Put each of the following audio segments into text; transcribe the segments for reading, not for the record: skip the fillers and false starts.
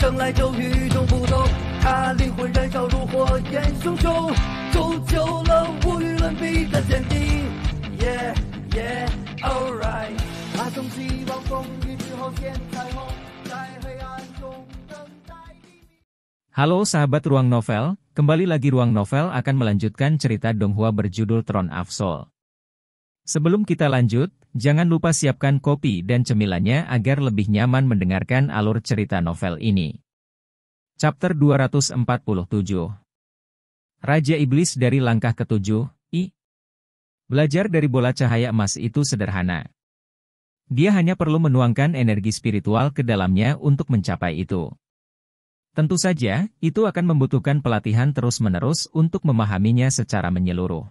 生来就与众不同，他灵魂燃烧如火焰熊熊，铸就了无与伦比的坚定。Yeah, yeah, alright。他从希望风雨之后见彩虹，在黑暗中等待黎明。Halo sahabat Ruang Novel, kembali lagi Ruang Novel akan melanjutkan cerita Donghua berjudul Throne of Soul. Sebelum kita lanjut, jangan lupa siapkan kopi dan cemilannya agar lebih nyaman mendengarkan alur cerita novel ini. Chapter 247. Raja Iblis dari langkah ketujuh, I. Belajar dari bola cahaya emas itu sederhana. Dia hanya perlu menuangkan energi spiritual ke dalamnya untuk mencapai itu. Tentu saja, itu akan membutuhkan pelatihan terus-menerus untuk memahaminya secara menyeluruh.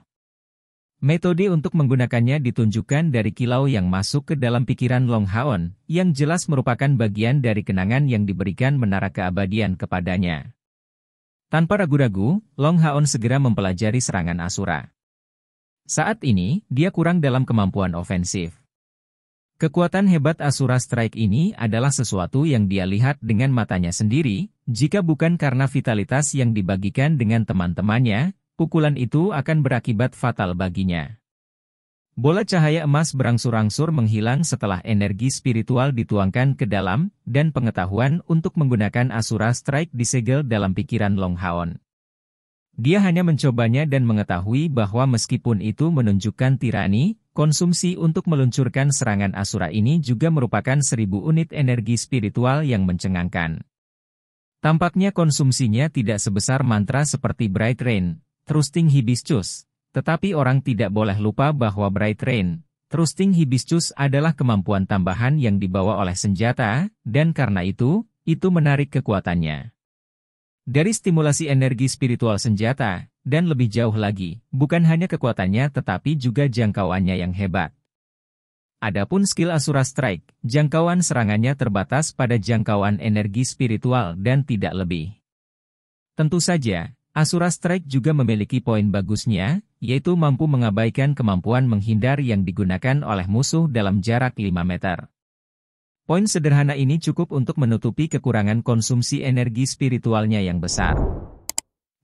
Metode untuk menggunakannya ditunjukkan dari kilau yang masuk ke dalam pikiran Long Haon, yang jelas merupakan bagian dari kenangan yang diberikan menara keabadian kepadanya. Tanpa ragu-ragu, Long Haon segera mempelajari serangan Asura. Saat ini, dia kurang dalam kemampuan ofensif. Kekuatan hebat Asura Strike ini adalah sesuatu yang dia lihat dengan matanya sendiri, jika bukan karena vitalitas yang dibagikan dengan teman-temannya, pukulan itu akan berakibat fatal baginya. Bola cahaya emas berangsur-angsur menghilang setelah energi spiritual dituangkan ke dalam, dan pengetahuan untuk menggunakan Asura Strike disegel dalam pikiran Long Haon. Dia hanya mencobanya dan mengetahui bahwa meskipun itu menunjukkan tirani, konsumsi untuk meluncurkan serangan Asura ini juga merupakan 1000 unit energi spiritual yang mencengangkan. Tampaknya konsumsinya tidak sebesar mantra seperti Bright Rain, Thrusting Hibiscus, tetapi orang tidak boleh lupa bahwa Bright Rain, Thrusting Hibiscus adalah kemampuan tambahan yang dibawa oleh senjata, dan karena itu menarik kekuatannya. Dari stimulasi energi spiritual senjata, dan lebih jauh lagi, bukan hanya kekuatannya tetapi juga jangkauannya yang hebat. Adapun skill Asura Strike, jangkauan serangannya terbatas pada jangkauan energi spiritual dan tidak lebih. Tentu saja, Asura Strike juga memiliki poin bagusnya, yaitu mampu mengabaikan kemampuan menghindar yang digunakan oleh musuh dalam jarak 5 meter. Poin sederhana ini cukup untuk menutupi kekurangan konsumsi energi spiritualnya yang besar.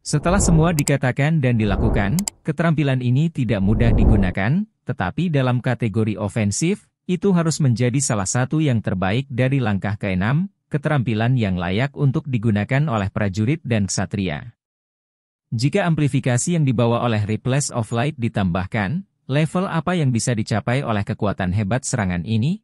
Setelah semua dikatakan dan dilakukan, keterampilan ini tidak mudah digunakan, tetapi dalam kategori ofensif, itu harus menjadi salah satu yang terbaik dari langkah ke-6, keterampilan yang layak untuk digunakan oleh prajurit dan ksatria. Jika amplifikasi yang dibawa oleh Ripples of Light ditambahkan, level apa yang bisa dicapai oleh kekuatan hebat serangan ini?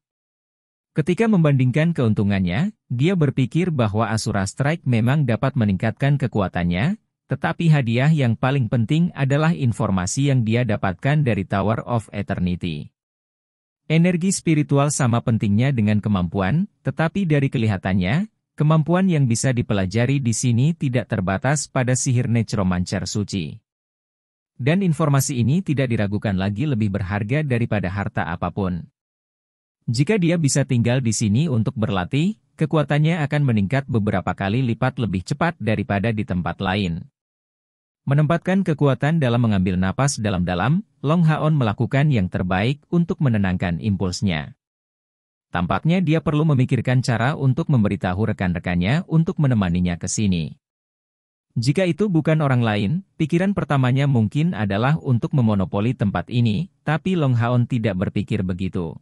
Ketika membandingkan keuntungannya, dia berpikir bahwa Asura Strike memang dapat meningkatkan kekuatannya, tetapi hadiah yang paling penting adalah informasi yang dia dapatkan dari Tower of Eternity. Energi spiritual sama pentingnya dengan kemampuan, tetapi dari kelihatannya, kemampuan yang bisa dipelajari di sini tidak terbatas pada sihir Necromancer suci. Dan informasi ini tidak diragukan lagi lebih berharga daripada harta apapun. Jika dia bisa tinggal di sini untuk berlatih, kekuatannya akan meningkat beberapa kali lipat lebih cepat daripada di tempat lain. Menempatkan kekuatan dalam mengambil napas dalam-dalam, Long Haon melakukan yang terbaik untuk menenangkan impulsnya. Tampaknya dia perlu memikirkan cara untuk memberitahu rekan-rekannya untuk menemaninya ke sini. Jika itu bukan orang lain, pikiran pertamanya mungkin adalah untuk memonopoli tempat ini, tapi Long Haon tidak berpikir begitu.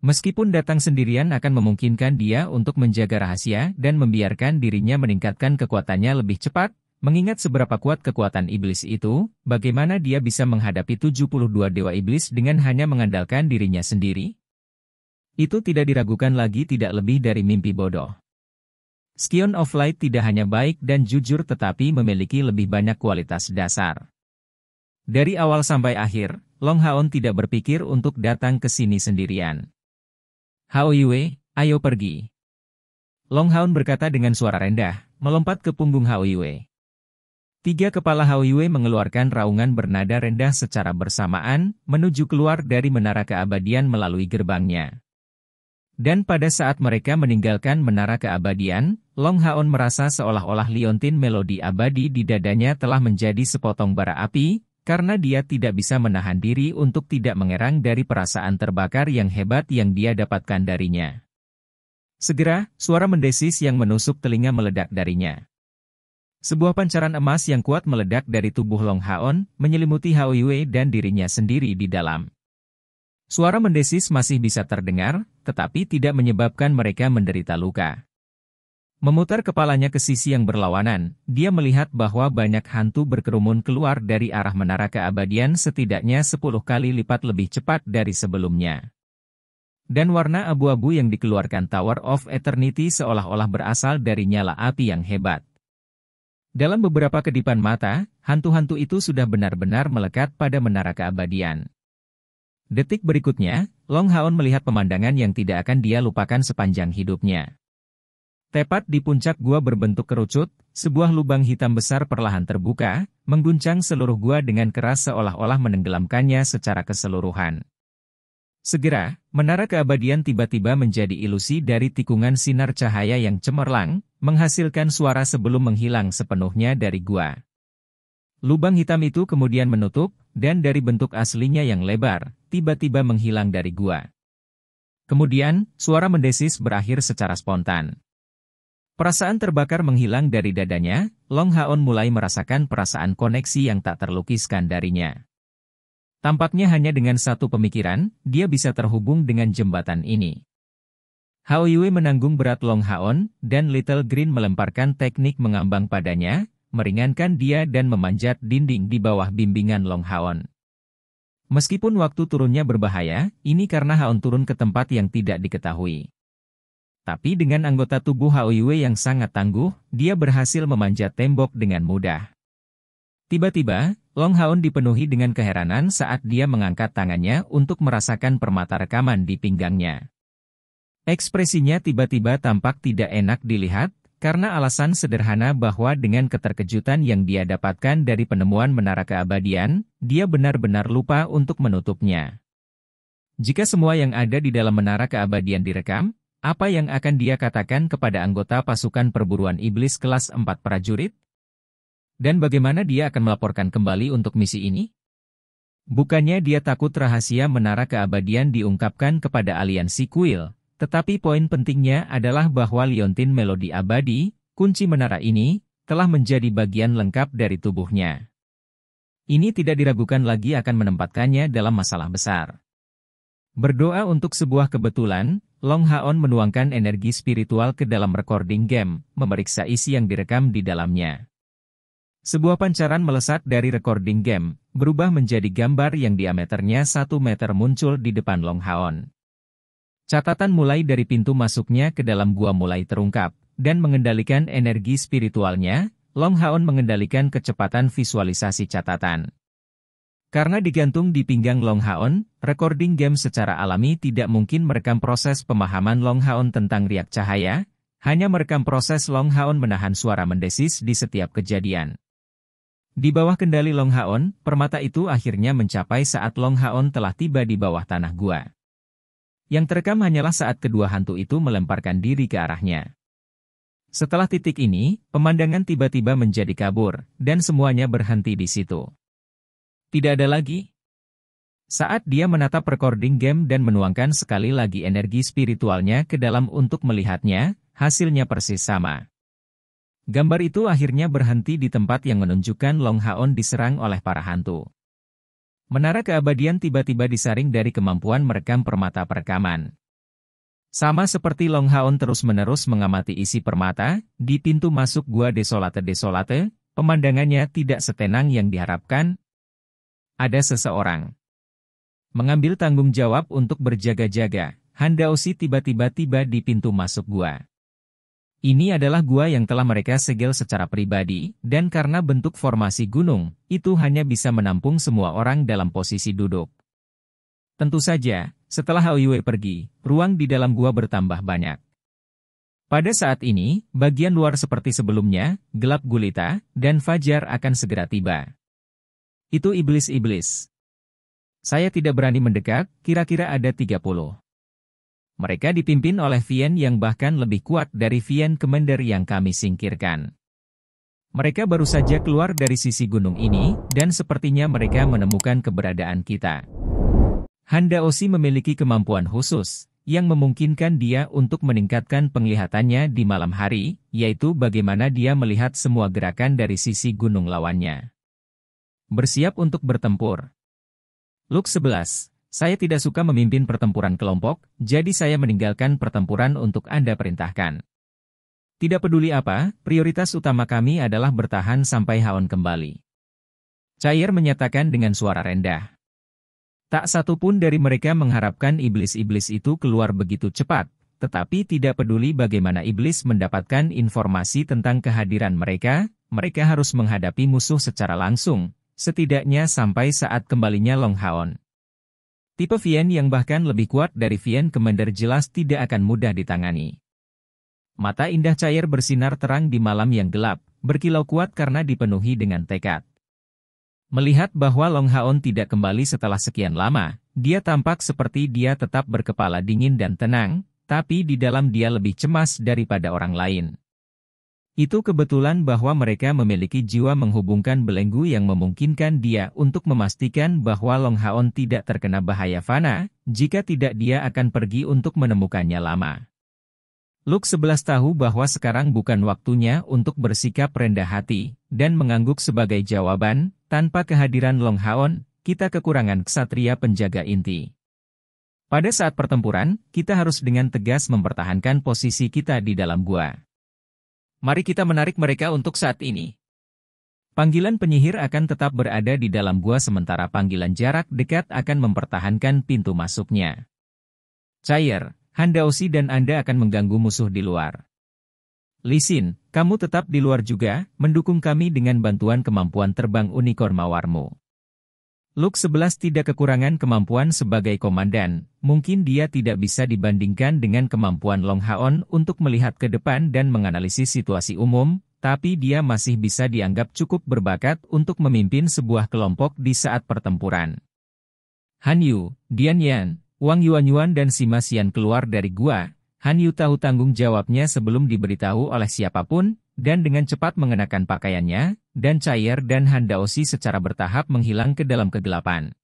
Meskipun datang sendirian akan memungkinkan dia untuk menjaga rahasia dan membiarkan dirinya meningkatkan kekuatannya lebih cepat, mengingat seberapa kuat kekuatan iblis itu, bagaimana dia bisa menghadapi 72 dewa iblis dengan hanya mengandalkan dirinya sendiri? Itu tidak diragukan lagi tidak lebih dari mimpi bodoh. Scion of Light tidak hanya baik dan jujur tetapi memiliki lebih banyak kualitas dasar. Dari awal sampai akhir, Long Haon tidak berpikir untuk datang ke sini sendirian. Hao Yue, ayo pergi. Long Haon berkata dengan suara rendah, melompat ke punggung Hao Yue. 3 kepala Hao Yue mengeluarkan raungan bernada rendah secara bersamaan, menuju keluar dari menara keabadian melalui gerbangnya. Dan pada saat mereka meninggalkan menara keabadian, Long Haon merasa seolah-olah liontin melodi abadi di dadanya telah menjadi sepotong bara api, karena dia tidak bisa menahan diri untuk tidak mengerang dari perasaan terbakar yang hebat yang dia dapatkan darinya. Segera, suara mendesis yang menusuk telinga meledak darinya. Sebuah pancaran emas yang kuat meledak dari tubuh Long Haon, menyelimuti Hao Yue dan dirinya sendiri di dalam. Suara mendesis masih bisa terdengar, tetapi tidak menyebabkan mereka menderita luka. Memutar kepalanya ke sisi yang berlawanan, dia melihat bahwa banyak hantu berkerumun keluar dari arah menara keabadian setidaknya 10 kali lipat lebih cepat dari sebelumnya. Dan warna abu-abu yang dikeluarkan Tower of Eternity seolah-olah berasal dari nyala api yang hebat. Dalam beberapa kedipan mata, hantu-hantu itu sudah benar-benar melekat pada menara keabadian. Detik berikutnya, Long Haon melihat pemandangan yang tidak akan dia lupakan sepanjang hidupnya. Tepat di puncak gua berbentuk kerucut, sebuah lubang hitam besar perlahan terbuka, mengguncang seluruh gua dengan keras seolah-olah menenggelamkannya secara keseluruhan. Segera, menara keabadian tiba-tiba menjadi ilusi dari tikungan sinar cahaya yang cemerlang, menghasilkan suara sebelum menghilang sepenuhnya dari gua. Lubang hitam itu kemudian menutup, dan dari bentuk aslinya yang lebar, tiba-tiba menghilang dari gua. Kemudian, suara mendesis berakhir secara spontan. Perasaan terbakar menghilang dari dadanya, Long Haon mulai merasakan perasaan koneksi yang tak terlukiskan darinya. Tampaknya hanya dengan satu pemikiran, dia bisa terhubung dengan jembatan ini. Hao Yue menanggung berat Long Haon, dan Little Green melemparkan teknik mengambang padanya, meringankan dia dan memanjat dinding di bawah bimbingan Long Haon. Meskipun waktu turunnya berbahaya, ini karena Haon turun ke tempat yang tidak diketahui. Tapi dengan anggota tubuh Hao Yue yang sangat tangguh, dia berhasil memanjat tembok dengan mudah. Tiba-tiba, Long Haon dipenuhi dengan keheranan saat dia mengangkat tangannya untuk merasakan permata rekaman di pinggangnya. Ekspresinya tiba-tiba tampak tidak enak dilihat, karena alasan sederhana bahwa dengan keterkejutan yang dia dapatkan dari penemuan menara keabadian, dia benar-benar lupa untuk menutupnya. Jika semua yang ada di dalam menara keabadian direkam, apa yang akan dia katakan kepada anggota pasukan perburuan iblis kelas 4 prajurit? Dan bagaimana dia akan melaporkan kembali untuk misi ini? Bukannya dia takut rahasia menara keabadian diungkapkan kepada aliansi kuil, tetapi poin pentingnya adalah bahwa liontin melodi abadi, kunci menara ini, telah menjadi bagian lengkap dari tubuhnya. Ini tidak diragukan lagi akan menempatkannya dalam masalah besar. Berdoa untuk sebuah kebetulan, Long Haon menuangkan energi spiritual ke dalam recording game, memeriksa isi yang direkam di dalamnya. Sebuah pancaran melesat dari recording game, berubah menjadi gambar yang diameternya 1 meter muncul di depan Long Haon. Catatan mulai dari pintu masuknya ke dalam gua mulai terungkap, dan mengendalikan energi spiritualnya, Long Haon mengendalikan kecepatan visualisasi catatan. Karena digantung di pinggang Long Haon, recording game secara alami tidak mungkin merekam proses pemahaman Long Haon tentang riak cahaya, hanya merekam proses Long Haon menahan suara mendesis di setiap kejadian. Di bawah kendali Long Haon, permata itu akhirnya mencapai saat Long Haon telah tiba di bawah tanah gua. Yang terekam hanyalah saat kedua hantu itu melemparkan diri ke arahnya. Setelah titik ini, pemandangan tiba-tiba menjadi kabur, dan semuanya berhenti di situ. Tidak ada lagi. Saat dia menatap recording game dan menuangkan sekali lagi energi spiritualnya ke dalam untuk melihatnya, hasilnya persis sama. Gambar itu akhirnya berhenti di tempat yang menunjukkan Long Haon diserang oleh para hantu. Menara keabadian tiba-tiba disaring dari kemampuan merekam permata perekaman. Sama seperti Long Haon terus-menerus mengamati isi permata, di pintu masuk gua desolate, pemandangannya tidak setenang yang diharapkan. Ada seseorang mengambil tanggung jawab untuk berjaga-jaga. Handaoshi tiba-tiba tiba di pintu masuk gua. Ini adalah gua yang telah mereka segel secara pribadi, dan karena bentuk formasi gunung, itu hanya bisa menampung semua orang dalam posisi duduk. Tentu saja, setelah Hao Yue pergi, ruang di dalam gua bertambah banyak. Pada saat ini, bagian luar seperti sebelumnya, gelap gulita, dan fajar akan segera tiba. Itu iblis-iblis. Saya tidak berani mendekat, kira-kira ada 30. Mereka dipimpin oleh Vien yang bahkan lebih kuat dari Vien Commander yang kami singkirkan. Mereka baru saja keluar dari sisi gunung ini, dan sepertinya mereka menemukan keberadaan kita. Handaoshi memiliki kemampuan khusus, yang memungkinkan dia untuk meningkatkan penglihatannya di malam hari, yaitu bagaimana dia melihat semua gerakan dari sisi gunung lawannya. Bersiap untuk bertempur. Luke 11. Saya tidak suka memimpin pertempuran kelompok, jadi saya meninggalkan pertempuran untuk Anda perintahkan. Tidak peduli apa, prioritas utama kami adalah bertahan sampai Haon kembali. Chair menyatakan dengan suara rendah. Tak satu pun dari mereka mengharapkan iblis-iblis itu keluar begitu cepat, tetapi tidak peduli bagaimana iblis mendapatkan informasi tentang kehadiran mereka, mereka harus menghadapi musuh secara langsung, setidaknya sampai saat kembalinya Long Haon. Tipe Vien yang bahkan lebih kuat dari Vien Commander jelas tidak akan mudah ditangani. Mata indah Chair bersinar terang di malam yang gelap, berkilau kuat karena dipenuhi dengan tekad. Melihat bahwa Long Haon tidak kembali setelah sekian lama, dia tampak seperti dia tetap berkepala dingin dan tenang, tapi di dalam dia lebih cemas daripada orang lain. Itu kebetulan bahwa mereka memiliki jiwa menghubungkan belenggu yang memungkinkan dia untuk memastikan bahwa Long Haon tidak terkena bahaya fana, jika tidak dia akan pergi untuk menemukannya lama. Luke 11 tahu bahwa sekarang bukan waktunya untuk bersikap rendah hati, dan mengangguk sebagai jawaban, tanpa kehadiran Long Haon, kita kekurangan ksatria penjaga inti. Pada saat pertempuran, kita harus dengan tegas mempertahankan posisi kita di dalam gua. Mari kita menarik mereka untuk saat ini. Panggilan penyihir akan tetap berada di dalam gua sementara panggilan jarak dekat akan mempertahankan pintu masuknya. Chair, Handaoshi dan Anda akan mengganggu musuh di luar. Lee Sin, kamu tetap di luar juga, mendukung kami dengan bantuan kemampuan terbang unicorn mawarmu. Luke 11 tidak kekurangan kemampuan sebagai komandan, mungkin dia tidak bisa dibandingkan dengan kemampuan Long Haon untuk melihat ke depan dan menganalisis situasi umum, tapi dia masih bisa dianggap cukup berbakat untuk memimpin sebuah kelompok di saat pertempuran. Han Yu, Dian Yan, Wang Yuanyuan dan Sima Xian keluar dari gua. Han Yu tahu tanggung jawabnya sebelum diberitahu oleh siapapun, dan dengan cepat mengenakan pakaiannya, dan Chair dan Handaoshi secara bertahap menghilang ke dalam kegelapan.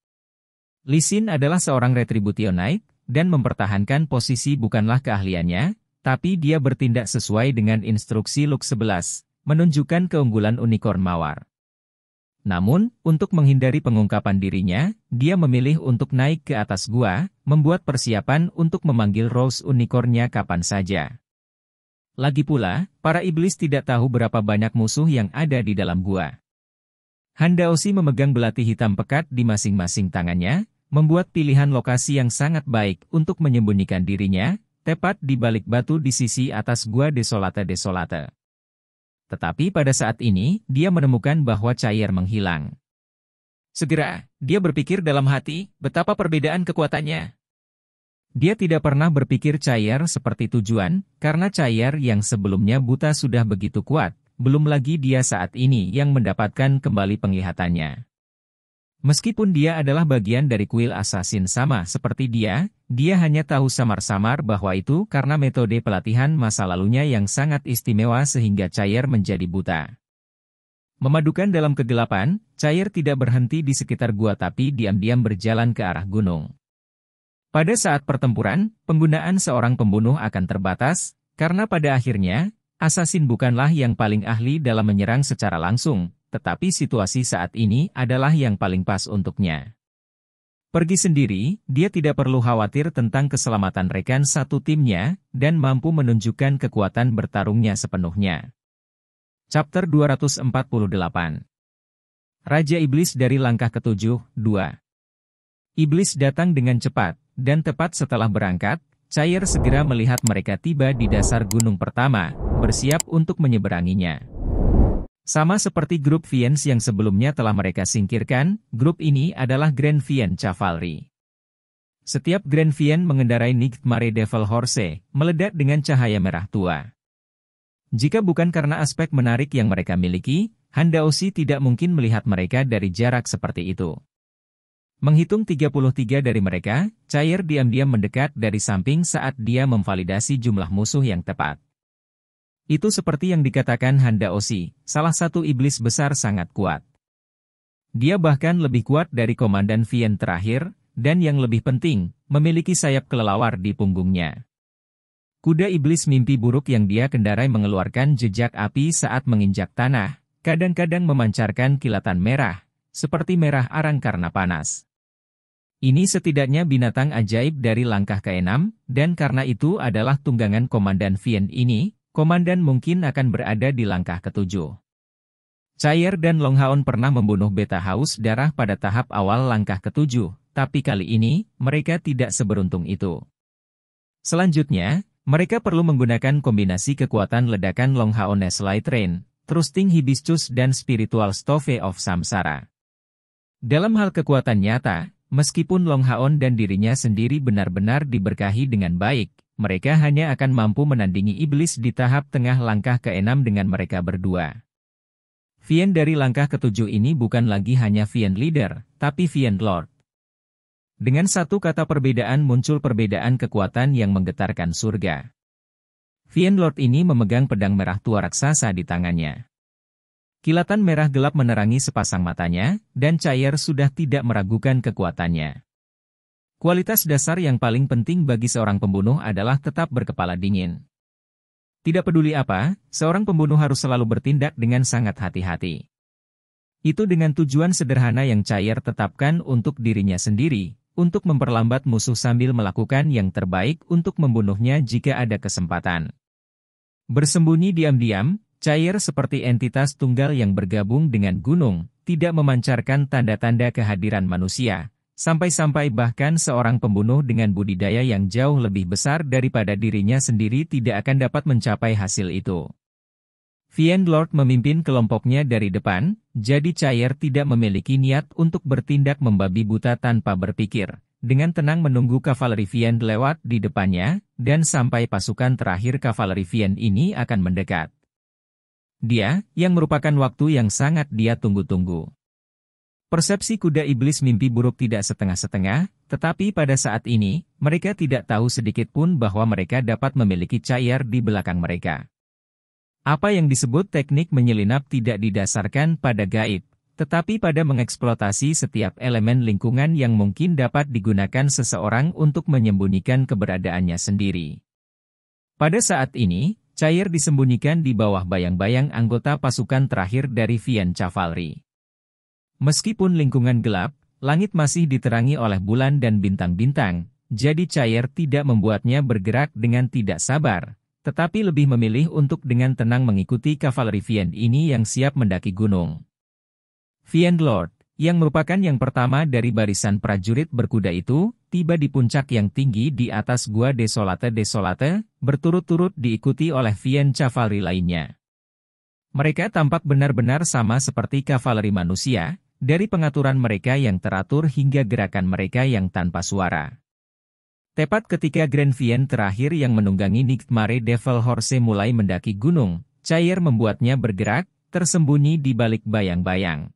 Lee Sin adalah seorang Retributionite, dan mempertahankan posisi bukanlah keahliannya, tapi dia bertindak sesuai dengan instruksi Luke 11, menunjukkan keunggulan unicorn mawar. Namun, untuk menghindari pengungkapan dirinya, dia memilih untuk naik ke atas gua, membuat persiapan untuk memanggil Rose Unicorn-nya kapan saja. Lagi pula, para iblis tidak tahu berapa banyak musuh yang ada di dalam gua. Handaoshi memegang belati hitam pekat di masing-masing tangannya, membuat pilihan lokasi yang sangat baik untuk menyembunyikan dirinya, tepat di balik batu di sisi atas gua Desolate. Tetapi pada saat ini, dia menemukan bahwa Chair menghilang. Segera, dia berpikir dalam hati, betapa perbedaan kekuatannya. Dia tidak pernah berpikir Chair seperti tujuan, karena Chair yang sebelumnya buta sudah begitu kuat, belum lagi dia saat ini yang mendapatkan kembali penglihatannya. Meskipun dia adalah bagian dari kuil assassin sama seperti dia hanya tahu samar-samar bahwa itu karena metode pelatihan masa lalunya yang sangat istimewa sehingga Chair menjadi buta. Memadukan dalam kegelapan, Chair tidak berhenti di sekitar gua tapi diam-diam berjalan ke arah gunung. Pada saat pertempuran, penggunaan seorang pembunuh akan terbatas, karena pada akhirnya, assassin bukanlah yang paling ahli dalam menyerang secara langsung, tetapi situasi saat ini adalah yang paling pas untuknya. Pergi sendiri, dia tidak perlu khawatir tentang keselamatan rekan satu timnya, dan mampu menunjukkan kekuatan bertarungnya sepenuhnya. Chapter 248. Raja Iblis dari langkah ke-7, 2. Iblis datang dengan cepat, dan tepat setelah berangkat, Chair segera melihat mereka tiba di dasar gunung pertama, bersiap untuk menyeberanginya. Sama seperti grup Viens yang sebelumnya telah mereka singkirkan, grup ini adalah Grand Vien Cavalry. Setiap Grand Vien mengendarai Nightmare Devil Horse, meledak dengan cahaya merah tua. Jika bukan karena aspek menarik yang mereka miliki, Handaoshi tidak mungkin melihat mereka dari jarak seperti itu. Menghitung 33 dari mereka, Chair diam-diam mendekat dari samping saat dia memvalidasi jumlah musuh yang tepat. Itu seperti yang dikatakan Handaoshi, salah satu iblis besar sangat kuat. Dia bahkan lebih kuat dari komandan Vien terakhir, dan yang lebih penting, memiliki sayap kelelawar di punggungnya. Kuda iblis mimpi buruk yang dia kendarai mengeluarkan jejak api saat menginjak tanah, kadang-kadang memancarkan kilatan merah, seperti merah arang karena panas. Ini setidaknya binatang ajaib dari langkah ke-6, dan karena itu adalah tunggangan Komandan Vien ini, Komandan mungkin akan berada di langkah ke-7. Chair dan Longhaon pernah membunuh beta haus darah pada tahap awal langkah ke-7, tapi kali ini, mereka tidak seberuntung itu. Selanjutnya, mereka perlu menggunakan kombinasi kekuatan ledakan Longhaon Light Rain, Trusting Hibiscus dan Spiritual Stove of Samsara. Dalam hal kekuatan nyata, meskipun Longhaon dan dirinya sendiri benar-benar diberkahi dengan baik, mereka hanya akan mampu menandingi iblis di tahap tengah langkah ke-6 dengan mereka berdua. Vien dari langkah ke-7 ini bukan lagi hanya Vien Leader, tapi Vien Lord. Dengan satu kata perbedaan muncul perbedaan kekuatan yang menggetarkan surga. Vien Lord ini memegang pedang merah tua raksasa di tangannya. Kilatan merah gelap menerangi sepasang matanya, dan Chair sudah tidak meragukan kekuatannya. Kualitas dasar yang paling penting bagi seorang pembunuh adalah tetap berkepala dingin. Tidak peduli apa, seorang pembunuh harus selalu bertindak dengan sangat hati-hati. Itu dengan tujuan sederhana yang Chair tetapkan untuk dirinya sendiri, untuk memperlambat musuh sambil melakukan yang terbaik untuk membunuhnya jika ada kesempatan. Bersembunyi diam-diam, Chair seperti entitas tunggal yang bergabung dengan gunung, tidak memancarkan tanda-tanda kehadiran manusia, sampai-sampai bahkan seorang pembunuh dengan budidaya yang jauh lebih besar daripada dirinya sendiri tidak akan dapat mencapai hasil itu. Vien Lord memimpin kelompoknya dari depan, jadi Chair tidak memiliki niat untuk bertindak membabi buta tanpa berpikir, dengan tenang menunggu kavaleri Vien lewat di depannya, dan sampai pasukan terakhir kavaleri Vien ini akan mendekat. Dia, yang merupakan waktu yang sangat dia tunggu-tunggu. Persepsi kuda iblis mimpi buruk tidak setengah-setengah, tetapi pada saat ini, mereka tidak tahu sedikit pun bahwa mereka dapat memiliki Chair di belakang mereka. Apa yang disebut teknik menyelinap tidak didasarkan pada gaib, tetapi pada mengeksploitasi setiap elemen lingkungan yang mungkin dapat digunakan seseorang untuk menyembunyikan keberadaannya sendiri. Pada saat ini, Chair disembunyikan di bawah bayang-bayang anggota pasukan terakhir dari Vien Cavalry. Meskipun lingkungan gelap, langit masih diterangi oleh bulan dan bintang-bintang, jadi Chair tidak membuatnya bergerak dengan tidak sabar, tetapi lebih memilih untuk dengan tenang mengikuti kavaleri Vien ini yang siap mendaki gunung. Vien Lord, yang merupakan yang pertama dari barisan prajurit berkuda itu, tiba di puncak yang tinggi di atas Gua Desolate, berturut-turut diikuti oleh Vien Cavalry lainnya. Mereka tampak benar-benar sama seperti kavaleri manusia, dari pengaturan mereka yang teratur hingga gerakan mereka yang tanpa suara. Tepat ketika Grand Vien terakhir yang menunggangi Nightmare Devil Horse mulai mendaki gunung, Chair membuatnya bergerak, tersembunyi di balik bayang-bayang.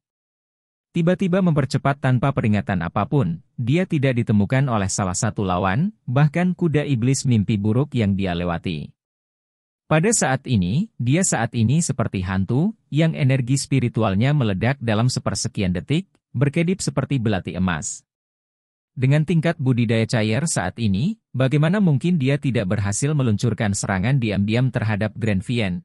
Tiba-tiba mempercepat tanpa peringatan apapun, dia tidak ditemukan oleh salah satu lawan, bahkan kuda iblis mimpi buruk yang dia lewati. Pada saat ini, dia seperti hantu, yang energi spiritualnya meledak dalam sepersekian detik, berkedip seperti belati emas. Dengan tingkat budidaya Chair saat ini, bagaimana mungkin dia tidak berhasil meluncurkan serangan diam-diam terhadap Grand Vien?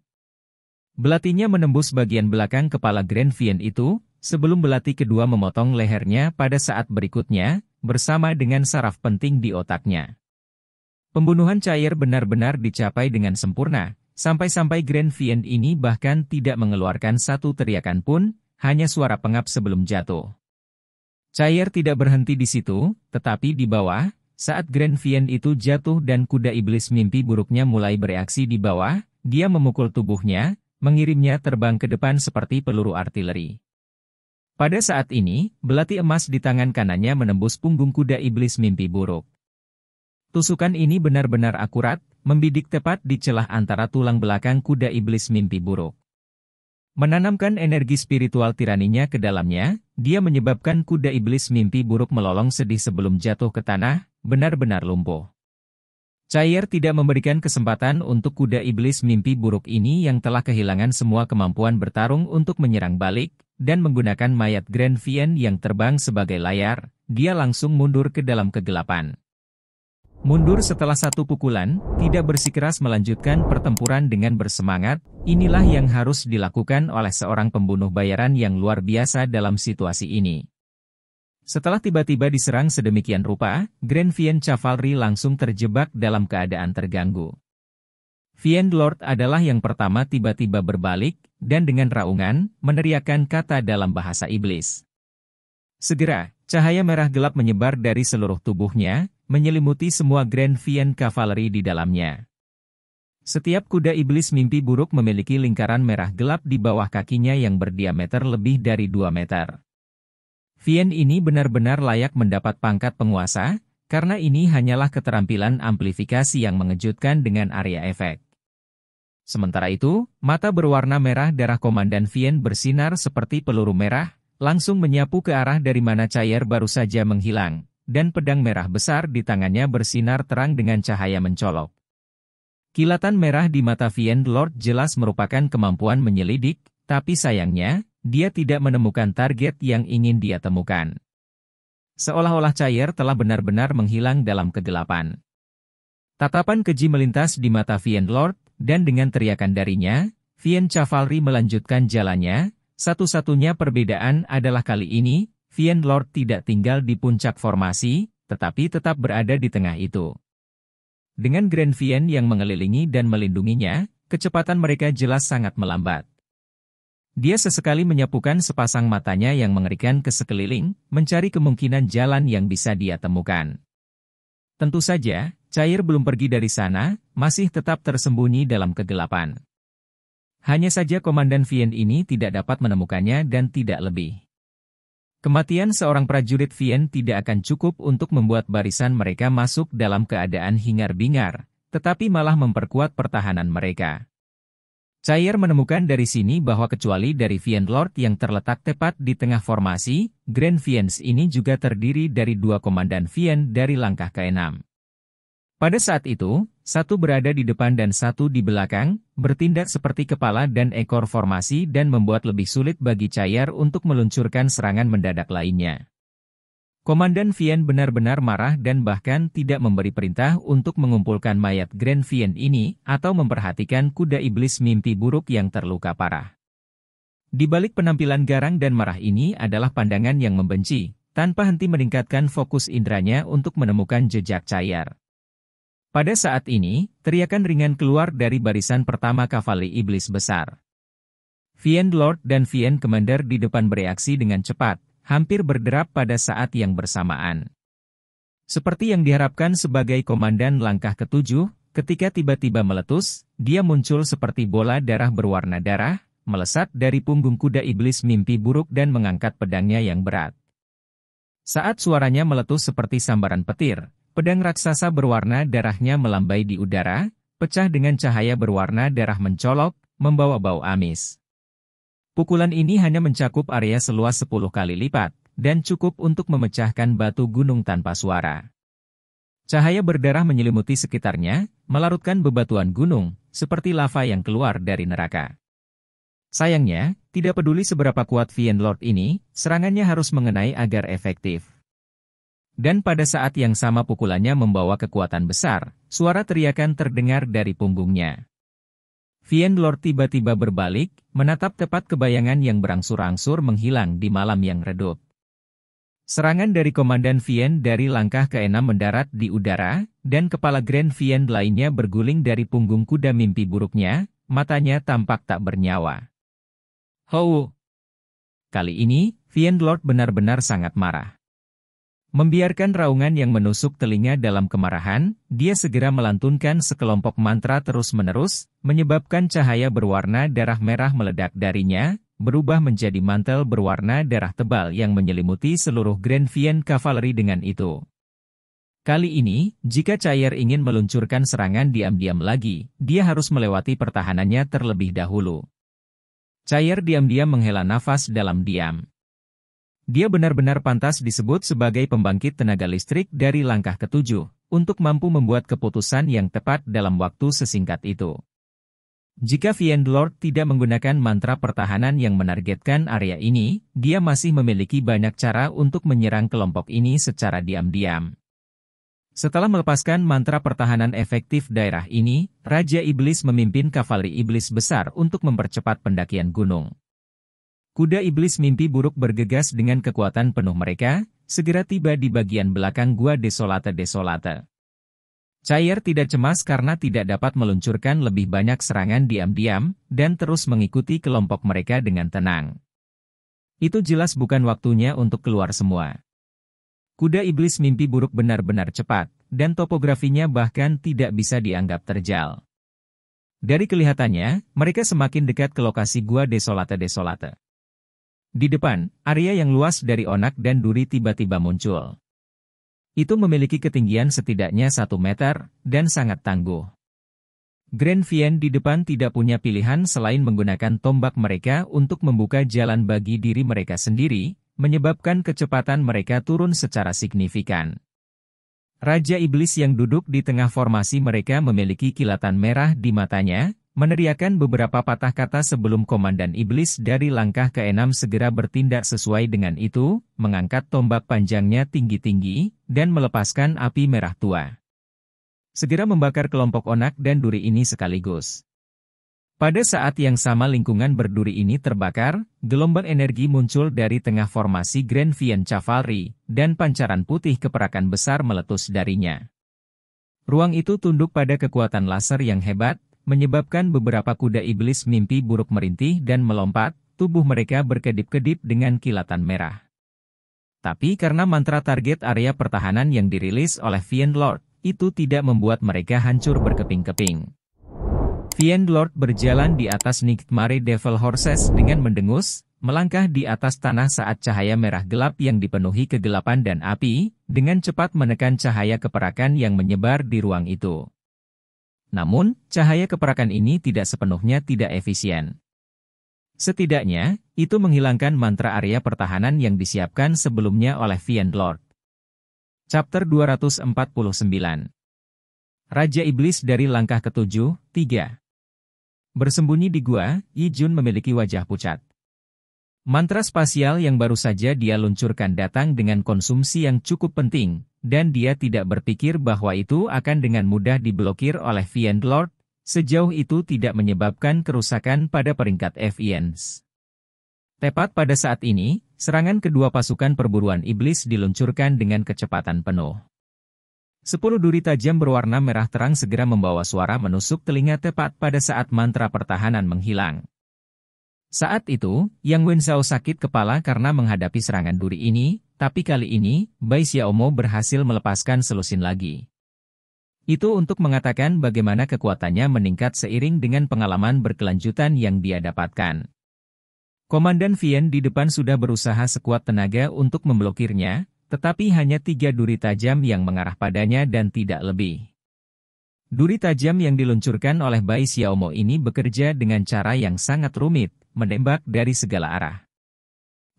Belatinya menembus bagian belakang kepala Grand Vien itu, sebelum belati kedua memotong lehernya pada saat berikutnya, bersama dengan saraf penting di otaknya. Pembunuhan Chair benar-benar dicapai dengan sempurna, sampai-sampai Grand Vien ini bahkan tidak mengeluarkan satu teriakan pun, hanya suara pengap sebelum jatuh. Chair tidak berhenti di situ, tetapi di bawah, saat Grand Vien itu jatuh dan kuda iblis mimpi buruknya mulai bereaksi di bawah, dia memukul tubuhnya, mengirimnya terbang ke depan seperti peluru artileri. Pada saat ini, belati emas di tangan kanannya menembus punggung kuda iblis mimpi buruk. Tusukan ini benar-benar akurat, membidik tepat di celah antara tulang belakang kuda iblis mimpi buruk. Menanamkan energi spiritual tiraninya ke dalamnya, dia menyebabkan kuda iblis mimpi buruk melolong sedih sebelum jatuh ke tanah, benar-benar lumpuh. Chair tidak memberikan kesempatan untuk kuda iblis mimpi buruk ini yang telah kehilangan semua kemampuan bertarung untuk menyerang balik, dan menggunakan mayat Grand Vien yang terbang sebagai layar, dia langsung mundur ke dalam kegelapan. Mundur setelah satu pukulan, tidak bersikeras melanjutkan pertempuran dengan bersemangat, inilah yang harus dilakukan oleh seorang pembunuh bayaran yang luar biasa dalam situasi ini. Setelah tiba-tiba diserang sedemikian rupa, Grand Fiend Cavalry langsung terjebak dalam keadaan terganggu. Fiend Lord adalah yang pertama tiba-tiba berbalik, dan dengan raungan, meneriakkan kata dalam bahasa iblis. Segera, cahaya merah gelap menyebar dari seluruh tubuhnya, menyelimuti semua Grand Fiend Cavalry di dalamnya. Setiap kuda iblis mimpi buruk memiliki lingkaran merah gelap di bawah kakinya yang berdiameter lebih dari 2 meter. Fiend ini benar-benar layak mendapat pangkat penguasa, karena ini hanyalah keterampilan amplifikasi yang mengejutkan dengan area efek. Sementara itu, mata berwarna merah darah Komandan Fiend bersinar seperti peluru merah, langsung menyapu ke arah dari mana cair baru saja menghilang, dan pedang merah besar di tangannya bersinar terang dengan cahaya mencolok. Kilatan merah di mata Fiend Lord jelas merupakan kemampuan menyelidik, tapi sayangnya, dia tidak menemukan target yang ingin dia temukan. Seolah-olah cair telah benar-benar menghilang dalam kegelapan. Tatapan keji melintas di mata Fiend Lord, dan dengan teriakan darinya, Fiend Cavalry melanjutkan jalannya. Satu-satunya perbedaan adalah kali ini, Fiend Lord tidak tinggal di puncak formasi, tetapi tetap berada di tengah itu. Dengan Grand Fiend yang mengelilingi dan melindunginya, kecepatan mereka jelas sangat melambat. Dia sesekali menyapukan sepasang matanya yang mengerikan ke sekeliling, mencari kemungkinan jalan yang bisa dia temukan. Tentu saja, cair belum pergi dari sana, masih tetap tersembunyi dalam kegelapan. Hanya saja Komandan Fiend ini tidak dapat menemukannya dan tidak lebih. Kematian seorang prajurit Fiend tidak akan cukup untuk membuat barisan mereka masuk dalam keadaan hingar-bingar, tetapi malah memperkuat pertahanan mereka. Cair menemukan dari sini bahwa kecuali dari Fiend Lord yang terletak tepat di tengah formasi, Grand Fiends ini juga terdiri dari 2 Komandan Fiend dari langkah ke-6. Pada saat itu, satu berada di depan dan satu di belakang, bertindak seperti kepala dan ekor formasi dan membuat lebih sulit bagi Cair untuk meluncurkan serangan mendadak lainnya. Komandan Fiend benar-benar marah dan bahkan tidak memberi perintah untuk mengumpulkan mayat Grand Fiend ini atau memperhatikan kuda iblis mimpi buruk yang terluka parah. Di balik penampilan garang dan marah ini adalah pandangan yang membenci, tanpa henti meningkatkan fokus indranya untuk menemukan jejak Cair. Pada saat ini, teriakan ringan keluar dari barisan pertama kavaleri iblis besar. Fiend Lord dan Fiend Commander di depan bereaksi dengan cepat, hampir berderap pada saat yang bersamaan. Seperti yang diharapkan sebagai komandan langkah ke-7, ketika tiba-tiba meletus, dia muncul seperti bola darah berwarna darah, melesat dari punggung kuda iblis mimpi buruk dan mengangkat pedangnya yang berat. Saat suaranya meletus seperti sambaran petir, pedang raksasa berwarna darahnya melambai di udara, pecah dengan cahaya berwarna darah mencolok, membawa bau amis. Pukulan ini hanya mencakup area seluas 10 kali lipat, dan cukup untuk memecahkan batu gunung tanpa suara. Cahaya berdarah menyelimuti sekitarnya, melarutkan bebatuan gunung, seperti lava yang keluar dari neraka. Sayangnya, tidak peduli seberapa kuat Fiend Lord ini, serangannya harus mengenai agar efektif. Dan pada saat yang sama pukulannya membawa kekuatan besar, suara teriakan terdengar dari punggungnya. Fiend Lord tiba-tiba berbalik, menatap tepat ke bayangan yang berangsur-angsur menghilang di malam yang redup. Serangan dari Komandan Fiend dari langkah ke-6 mendarat di udara, dan kepala Grand Fiend lainnya berguling dari punggung kuda mimpi buruknya, matanya tampak tak bernyawa. Hou! Kali ini, Fiend Lord benar-benar sangat marah. Membiarkan raungan yang menusuk telinga dalam kemarahan, dia segera melantunkan sekelompok mantra terus-menerus, menyebabkan cahaya berwarna darah merah meledak darinya, berubah menjadi mantel berwarna darah tebal yang menyelimuti seluruh Grand Fiend Cavalry dengan itu. Kali ini, jika Cair ingin meluncurkan serangan diam-diam lagi, dia harus melewati pertahanannya terlebih dahulu. Cair diam-diam menghela nafas dalam diam. Dia benar-benar pantas disebut sebagai pembangkit tenaga listrik dari langkah ke-7, untuk mampu membuat keputusan yang tepat dalam waktu sesingkat itu. Jika Fiend Lord tidak menggunakan mantra pertahanan yang menargetkan area ini, dia masih memiliki banyak cara untuk menyerang kelompok ini secara diam-diam. Setelah melepaskan mantra pertahanan efektif daerah ini, Raja Iblis memimpin kavaleri iblis besar untuk mempercepat pendakian gunung. Kuda iblis mimpi buruk bergegas dengan kekuatan penuh mereka, segera tiba di bagian belakang gua Desolate. Cair tidak cemas karena tidak dapat meluncurkan lebih banyak serangan diam-diam, dan terus mengikuti kelompok mereka dengan tenang. Itu jelas bukan waktunya untuk keluar semua. Kuda iblis mimpi buruk benar-benar cepat, dan topografinya bahkan tidak bisa dianggap terjal. Dari kelihatannya, mereka semakin dekat ke lokasi gua Desolate. Di depan, area yang luas dari onak dan duri tiba-tiba muncul. Itu memiliki ketinggian setidaknya 1 meter, dan sangat tangguh. Grand Fiend di depan tidak punya pilihan selain menggunakan tombak mereka untuk membuka jalan bagi diri mereka sendiri, menyebabkan kecepatan mereka turun secara signifikan. Raja Iblis yang duduk di tengah formasi mereka memiliki kilatan merah di matanya, meneriakkan beberapa patah kata sebelum Komandan Iblis dari langkah ke-6 segera bertindak sesuai dengan itu, mengangkat tombak panjangnya tinggi-tinggi, dan melepaskan api merah tua. Segera membakar kelompok onak dan duri ini sekaligus. Pada saat yang sama lingkungan berduri ini terbakar, gelombang energi muncul dari tengah formasi Grand Fiend Cavalry, dan pancaran putih keperakan besar meletus darinya. Ruang itu tunduk pada kekuatan laser yang hebat, menyebabkan beberapa kuda iblis mimpi buruk merintih dan melompat, tubuh mereka berkedip-kedip dengan kilatan merah. Tapi karena mantra target area pertahanan yang dirilis oleh Fiend Lord, itu tidak membuat mereka hancur berkeping-keping. Fiend Lord berjalan di atas Nightmare Devil Horses dengan mendengus, melangkah di atas tanah saat cahaya merah gelap yang dipenuhi kegelapan dan api, dengan cepat menekan cahaya keperakan yang menyebar di ruang itu. Namun, cahaya keperakan ini tidak sepenuhnya tidak efisien. Setidaknya, itu menghilangkan mantra area pertahanan yang disiapkan sebelumnya oleh Fiend Lord. Chapter 249. Raja Iblis dari langkah ke-7, 3. Bersembunyi di gua, Yi Jun memiliki wajah pucat. Mantra spasial yang baru saja dia luncurkan datang dengan konsumsi yang cukup penting, dan dia tidak berpikir bahwa itu akan dengan mudah diblokir oleh Fiend Lord, sejauh itu tidak menyebabkan kerusakan pada peringkat Fiends. Tepat pada saat ini, serangan kedua pasukan perburuan iblis diluncurkan dengan kecepatan penuh. 10 duri tajam berwarna merah terang segera membawa suara menusuk telinga tepat pada saat mantra pertahanan menghilang. Saat itu, Yang Wenzhao sakit kepala karena menghadapi serangan duri ini, tapi kali ini, Bai Xiaomo berhasil melepaskan selusin lagi. Itu untuk mengatakan bagaimana kekuatannya meningkat seiring dengan pengalaman berkelanjutan yang dia dapatkan. Komandan Fiend di depan sudah berusaha sekuat tenaga untuk memblokirnya, tetapi hanya 3 duri tajam yang mengarah padanya dan tidak lebih. Duri tajam yang diluncurkan oleh Bai Xiaomo ini bekerja dengan cara yang sangat rumit, menembak dari segala arah.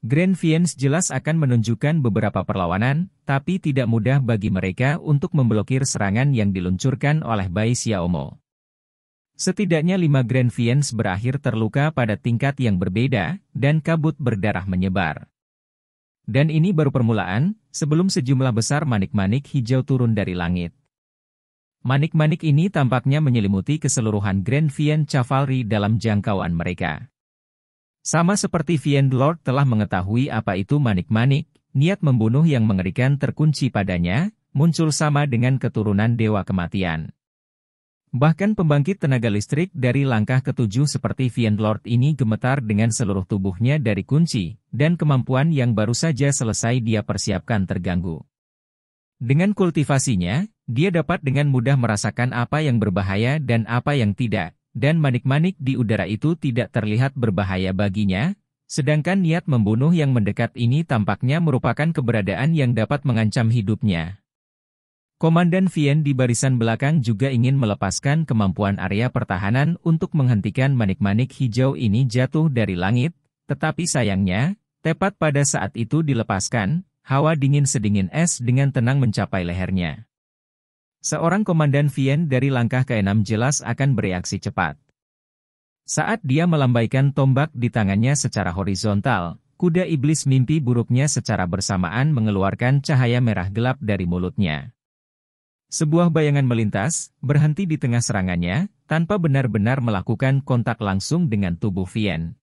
Grand Fiends jelas akan menunjukkan beberapa perlawanan, tapi tidak mudah bagi mereka untuk memblokir serangan yang diluncurkan oleh Bai Xiaomo. Setidaknya 5 Grand Fiends berakhir terluka pada tingkat yang berbeda, dan kabut berdarah menyebar. Dan ini baru permulaan, sebelum sejumlah besar manik-manik hijau turun dari langit. Manik-manik ini tampaknya menyelimuti keseluruhan Grand Fiend Cavalry dalam jangkauan mereka. Sama seperti Fiend Lord telah mengetahui apa itu manik-manik, niat membunuh yang mengerikan terkunci padanya, muncul sama dengan keturunan Dewa Kematian. Bahkan pembangkit tenaga listrik dari langkah ke-7 seperti Fiend Lord ini gemetar dengan seluruh tubuhnya dari kunci, dan kemampuan yang baru saja selesai dia persiapkan terganggu. Dengan kultivasinya, dia dapat dengan mudah merasakan apa yang berbahaya dan apa yang tidak, dan manik-manik di udara itu tidak terlihat berbahaya baginya, sedangkan niat membunuh yang mendekat ini tampaknya merupakan keberadaan yang dapat mengancam hidupnya. Komandan Fiend di barisan belakang juga ingin melepaskan kemampuan area pertahanan untuk menghentikan manik-manik hijau ini jatuh dari langit, tetapi sayangnya, tepat pada saat itu dilepaskan, hawa dingin sedingin es dengan tenang mencapai lehernya. Seorang komandan Fiend dari langkah ke-6 jelas akan bereaksi cepat. Saat dia melambaikan tombak di tangannya secara horizontal, kuda iblis mimpi buruknya secara bersamaan mengeluarkan cahaya merah gelap dari mulutnya. Sebuah bayangan melintas, berhenti di tengah serangannya, tanpa benar-benar melakukan kontak langsung dengan tubuh Vian.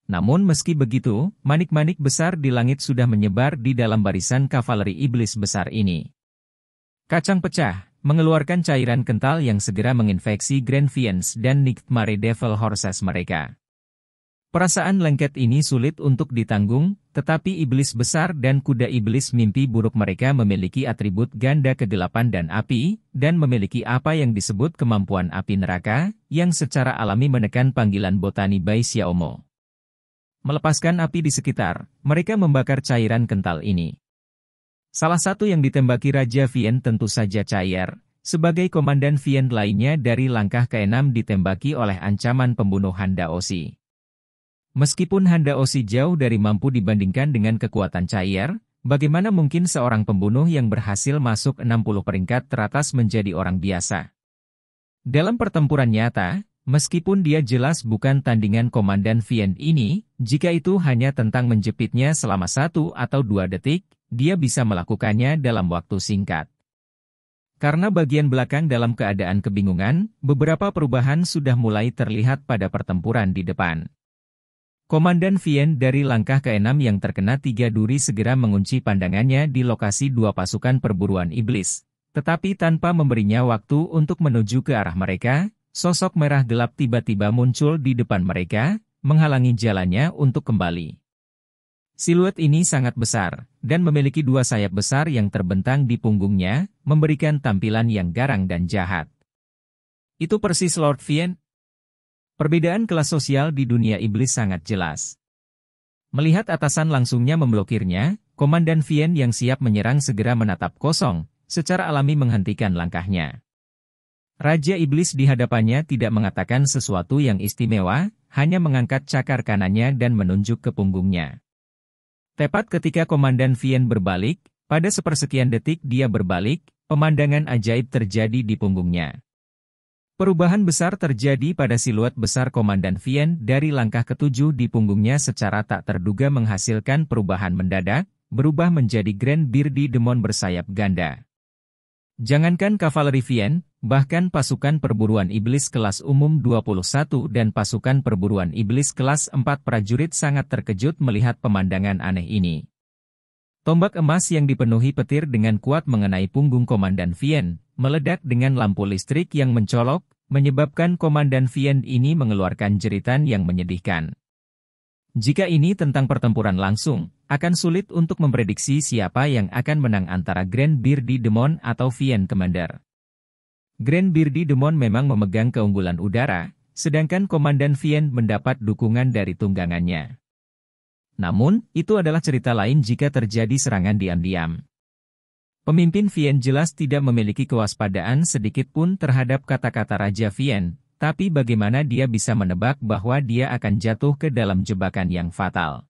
Namun meski begitu, manik-manik besar di langit sudah menyebar di dalam barisan kavaleri iblis besar ini. Kacang pecah, mengeluarkan cairan kental yang segera menginfeksi Grand Vians dan Nightmare Devil Horses mereka. Perasaan lengket ini sulit untuk ditanggung, tetapi iblis besar dan kuda iblis mimpi buruk mereka memiliki atribut ganda kegelapan dan api, dan memiliki apa yang disebut kemampuan api neraka, yang secara alami menekan panggilan botani Bai Xiaomo. Melepaskan api di sekitar, mereka membakar cairan kental ini. Salah satu yang ditembaki Raja Vian tentu saja Cair, sebagai komandan Vian lainnya dari langkah ke-6 ditembaki oleh ancaman pembunuh Handa Osi. Meskipun Handa Osi jauh dari mampu dibandingkan dengan kekuatan Cair, bagaimana mungkin seorang pembunuh yang berhasil masuk 60 peringkat teratas menjadi orang biasa? Dalam pertempuran nyata, meskipun dia jelas bukan tandingan komandan Vian ini, jika itu hanya tentang menjepitnya selama 1 atau 2 detik, dia bisa melakukannya dalam waktu singkat. Karena bagian belakang dalam keadaan kebingungan, beberapa perubahan sudah mulai terlihat pada pertempuran di depan. Komandan Vian dari langkah ke-6 yang terkena 3 duri segera mengunci pandangannya di lokasi 2 pasukan perburuan iblis. Tetapi tanpa memberinya waktu untuk menuju ke arah mereka, sosok merah gelap tiba-tiba muncul di depan mereka, menghalangi jalannya untuk kembali. Siluet ini sangat besar, dan memiliki 2 sayap besar yang terbentang di punggungnya, memberikan tampilan yang garang dan jahat. Itu persis Lord Vian. Perbedaan kelas sosial di dunia iblis sangat jelas. Melihat atasan langsungnya memblokirnya, Komandan Vian yang siap menyerang segera menatap kosong, secara alami menghentikan langkahnya. Raja Iblis di hadapannya tidak mengatakan sesuatu yang istimewa, hanya mengangkat cakar kanannya dan menunjuk ke punggungnya. Tepat ketika Komandan Vian berbalik, pada sepersekian detik dia berbalik, pemandangan ajaib terjadi di punggungnya. Perubahan besar terjadi pada siluet besar Komandan Vian dari langkah ke-7 di punggungnya secara tak terduga menghasilkan perubahan mendadak, berubah menjadi Grand Beardy Demon bersayap ganda. Jangankan kavaleri Vian, bahkan pasukan perburuan iblis kelas umum 21 dan pasukan perburuan iblis kelas 4 prajurit sangat terkejut melihat pemandangan aneh ini. Tombak emas yang dipenuhi petir dengan kuat mengenai punggung Komandan Vian, meledak dengan lampu listrik yang mencolok, menyebabkan Komandan Vian ini mengeluarkan jeritan yang menyedihkan. Jika ini tentang pertempuran langsung, akan sulit untuk memprediksi siapa yang akan menang antara Grand Beardy Demon atau Vian Commander. Grand Beardy Demon memang memegang keunggulan udara, sedangkan Komandan Vian mendapat dukungan dari tunggangannya. Namun, itu adalah cerita lain jika terjadi serangan diam-diam. Pemimpin Vian jelas tidak memiliki kewaspadaan sedikit pun terhadap kata-kata Raja Vian, tapi bagaimana dia bisa menebak bahwa dia akan jatuh ke dalam jebakan yang fatal.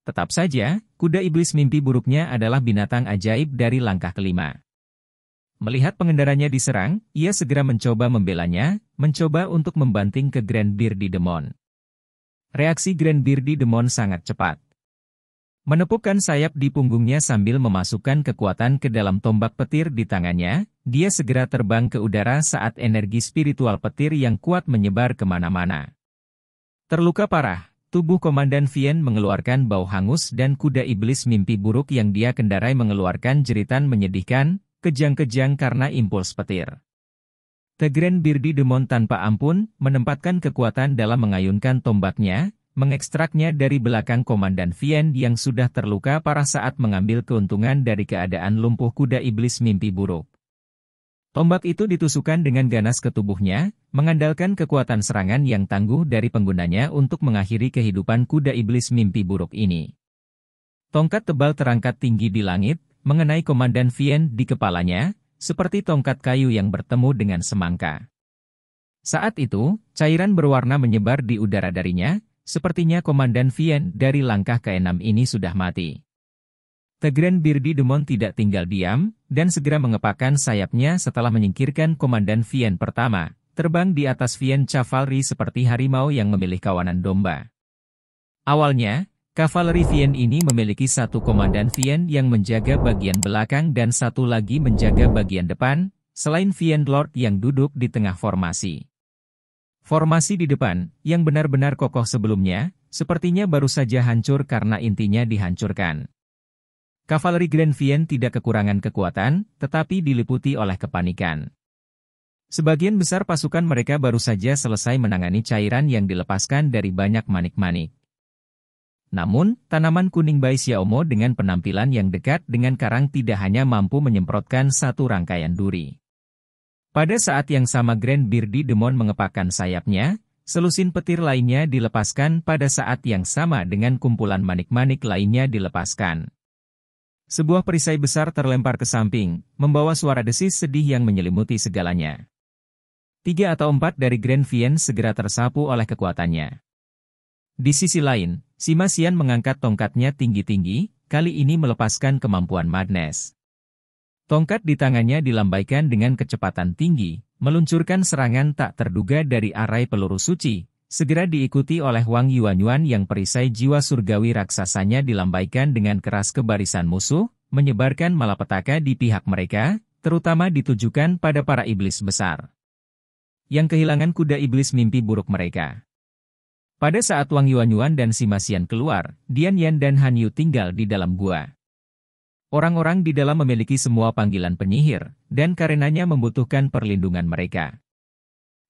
Tetap saja, kuda iblis mimpi buruknya adalah binatang ajaib dari langkah ke-5. Melihat pengendaranya diserang, ia segera mencoba membelanya, mencoba untuk membanting ke Grand Beardy Demon. Reaksi Grand Beardy Demon sangat cepat. Menepukkan sayap di punggungnya sambil memasukkan kekuatan ke dalam tombak petir di tangannya, dia segera terbang ke udara saat energi spiritual petir yang kuat menyebar kemana-mana. Terluka parah, tubuh Komandan Vian mengeluarkan bau hangus dan kuda iblis mimpi buruk yang dia kendarai mengeluarkan jeritan menyedihkan, kejang-kejang karena impuls petir. The Grand Beardy Demon tanpa ampun, menempatkan kekuatan dalam mengayunkan tombaknya, mengekstraknya dari belakang Komandan Vian yang sudah terluka parah saat mengambil keuntungan dari keadaan lumpuh kuda iblis mimpi buruk. Tombak itu ditusukkan dengan ganas ke tubuhnya, mengandalkan kekuatan serangan yang tangguh dari penggunanya untuk mengakhiri kehidupan kuda iblis mimpi buruk ini. Tongkat tebal terangkat tinggi di langit, mengenai Komandan Vian di kepalanya, seperti tongkat kayu yang bertemu dengan semangka. Saat itu, cairan berwarna menyebar di udara darinya, sepertinya Komandan Vian dari langkah ke-6 ini sudah mati. The Grand Beardy Demon tidak tinggal diam, dan segera mengepakkan sayapnya setelah menyingkirkan Komandan Vian pertama, terbang di atas Vien Cavalry seperti harimau yang memilih kawanan domba. Awalnya, kavaleri Vien ini memiliki satu komandan Vien yang menjaga bagian belakang dan satu lagi menjaga bagian depan, selain Vien Lord yang duduk di tengah formasi. Formasi di depan, yang benar-benar kokoh sebelumnya, sepertinya baru saja hancur karena intinya dihancurkan. Kavaleri Grand Vien tidak kekurangan kekuatan, tetapi diliputi oleh kepanikan. Sebagian besar pasukan mereka baru saja selesai menangani cairan yang dilepaskan dari banyak manik-manik. Namun, tanaman kuning Bai Xiaomo dengan penampilan yang dekat dengan karang tidak hanya mampu menyemprotkan satu rangkaian duri. Pada saat yang sama Grand Beardy Demon mengepakkan sayapnya, selusin petir lainnya dilepaskan pada saat yang sama dengan kumpulan manik-manik lainnya dilepaskan. Sebuah perisai besar terlempar ke samping, membawa suara desis sedih yang menyelimuti segalanya. 3 atau 4 dari Grand Vien segera tersapu oleh kekuatannya. Di sisi lain, Sima Xian mengangkat tongkatnya tinggi-tinggi, kali ini melepaskan kemampuan Madness. Tongkat di tangannya dilambaikan dengan kecepatan tinggi, meluncurkan serangan tak terduga dari arai peluru suci, segera diikuti oleh Wang Yuanyuan yang perisai jiwa surgawi raksasanya dilambaikan dengan keras ke barisan musuh, menyebarkan malapetaka di pihak mereka, terutama ditujukan pada para iblis besar yang kehilangan kuda iblis mimpi buruk mereka. Pada saat Wang Yuanyuan dan Sima Xian keluar, Dian Yan dan Han Yu tinggal di dalam gua. Orang-orang di dalam memiliki semua panggilan penyihir, dan karenanya membutuhkan perlindungan mereka.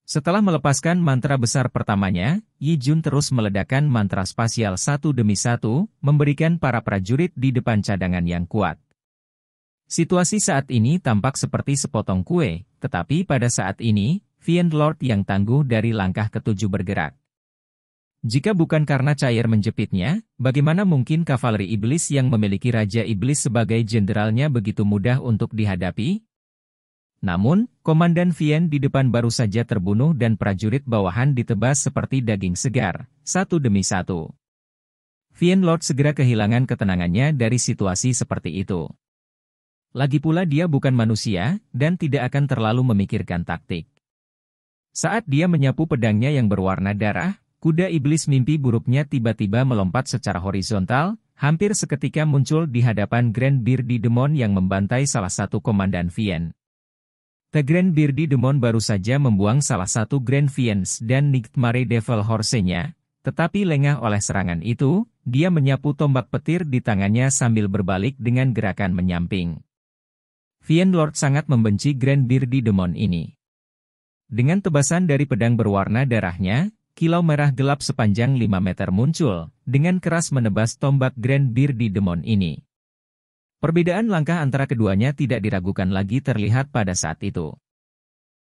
Setelah melepaskan mantra besar pertamanya, Yi Jun terus meledakkan mantra spasial satu demi satu, memberikan para prajurit di depan cadangan yang kuat. Situasi saat ini tampak seperti sepotong kue, tetapi pada saat ini, Vien Lord yang tangguh dari langkah ketujuh bergerak. Jika bukan karena cair menjepitnya, bagaimana mungkin kavaleri iblis yang memiliki Raja Iblis sebagai jenderalnya begitu mudah untuk dihadapi? Namun, Komandan Vien di depan baru saja terbunuh dan prajurit bawahan ditebas seperti daging segar, satu demi satu. Vien Lord segera kehilangan ketenangannya dari situasi seperti itu. Lagi pula dia bukan manusia, dan tidak akan terlalu memikirkan taktik. Saat dia menyapu pedangnya yang berwarna darah, kuda iblis mimpi buruknya tiba-tiba melompat secara horizontal, hampir seketika muncul di hadapan Grand Beardy Demon yang membantai salah satu komandan Vien. The Grand Beardy Demon baru saja membuang salah satu Grand Viens dan Nightmare Devil Horse-nya, tetapi lengah oleh serangan itu, dia menyapu tombak petir di tangannya sambil berbalik dengan gerakan menyamping. Vien Lord sangat membenci Grand Beardy Demon ini. Dengan tebasan dari pedang berwarna darahnya, kilau merah gelap sepanjang 5 meter muncul, dengan keras menebas tombak Grand Beardy Demon ini. Perbedaan langkah antara keduanya tidak diragukan lagi terlihat pada saat itu.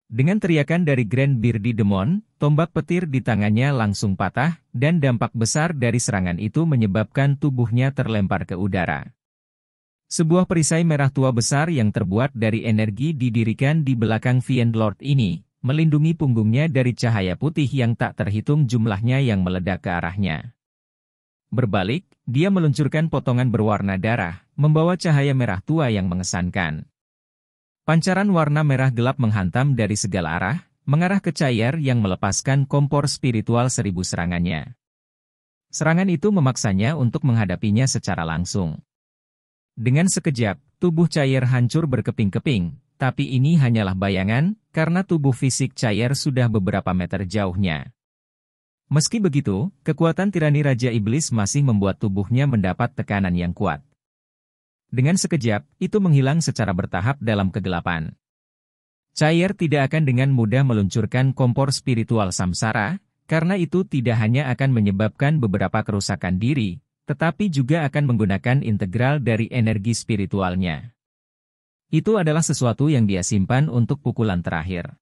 Dengan teriakan dari Grand Beardy Demon, tombak petir di tangannya langsung patah, dan dampak besar dari serangan itu menyebabkan tubuhnya terlempar ke udara. Sebuah perisai merah tua besar yang terbuat dari energi didirikan di belakang Vien Lord ini, melindungi punggungnya dari cahaya putih yang tak terhitung jumlahnya yang meledak ke arahnya. Berbalik, dia meluncurkan potongan berwarna darah, membawa cahaya merah tua yang mengesankan. Pancaran warna merah gelap menghantam dari segala arah, mengarah ke cair yang melepaskan kompor spiritual 1000 serangannya. Serangan itu memaksanya untuk menghadapinya secara langsung. Dengan sekejap, tubuh cair hancur berkeping-keping, tapi ini hanyalah bayangan, karena tubuh fisik cair sudah beberapa meter jauhnya. Meski begitu, kekuatan tirani Raja Iblis masih membuat tubuhnya mendapat tekanan yang kuat. Dengan sekejap, itu menghilang secara bertahap dalam kegelapan. Cair tidak akan dengan mudah meluncurkan kompor spiritual samsara, karena itu tidak hanya akan menyebabkan beberapa kerusakan diri, tetapi juga akan menggunakan integral dari energi spiritualnya. Itu adalah sesuatu yang dia simpan untuk pukulan terakhir.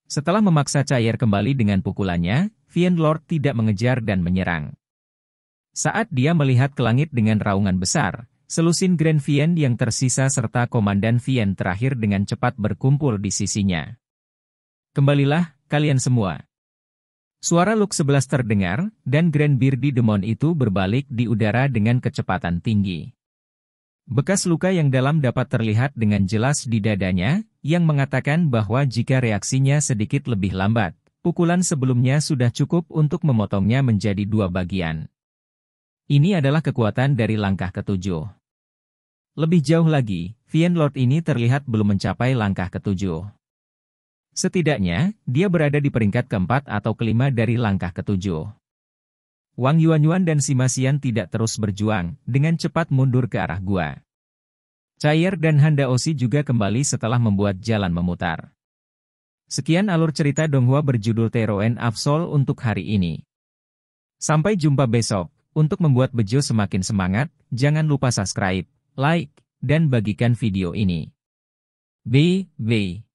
Setelah memaksa cair kembali dengan pukulannya, Vien Lord tidak mengejar dan menyerang. Saat dia melihat ke langit dengan raungan besar, selusin Grand Vien yang tersisa serta Komandan Vien terakhir dengan cepat berkumpul di sisinya. Kembalilah, kalian semua. Suara Luke 11 terdengar, dan Grand Beardy Demon itu berbalik di udara dengan kecepatan tinggi. Bekas luka yang dalam dapat terlihat dengan jelas di dadanya, yang mengatakan bahwa jika reaksinya sedikit lebih lambat, pukulan sebelumnya sudah cukup untuk memotongnya menjadi 2 bagian. Ini adalah kekuatan dari langkah ketujuh. Lebih jauh lagi, Vian Lord ini terlihat belum mencapai langkah ketujuh. Setidaknya, dia berada di peringkat keempat atau kelima dari langkah ketujuh. Wang Yuanyuan dan Sima Xian tidak terus berjuang, dengan cepat mundur ke arah gua. Cair dan Handa Osi juga kembali setelah membuat jalan memutar. Sekian alur cerita Donghua berjudul Teroen Absol untuk hari ini. Sampai jumpa besok. Untuk membuat Bejo semakin semangat, jangan lupa subscribe, like, dan bagikan video ini. Bye.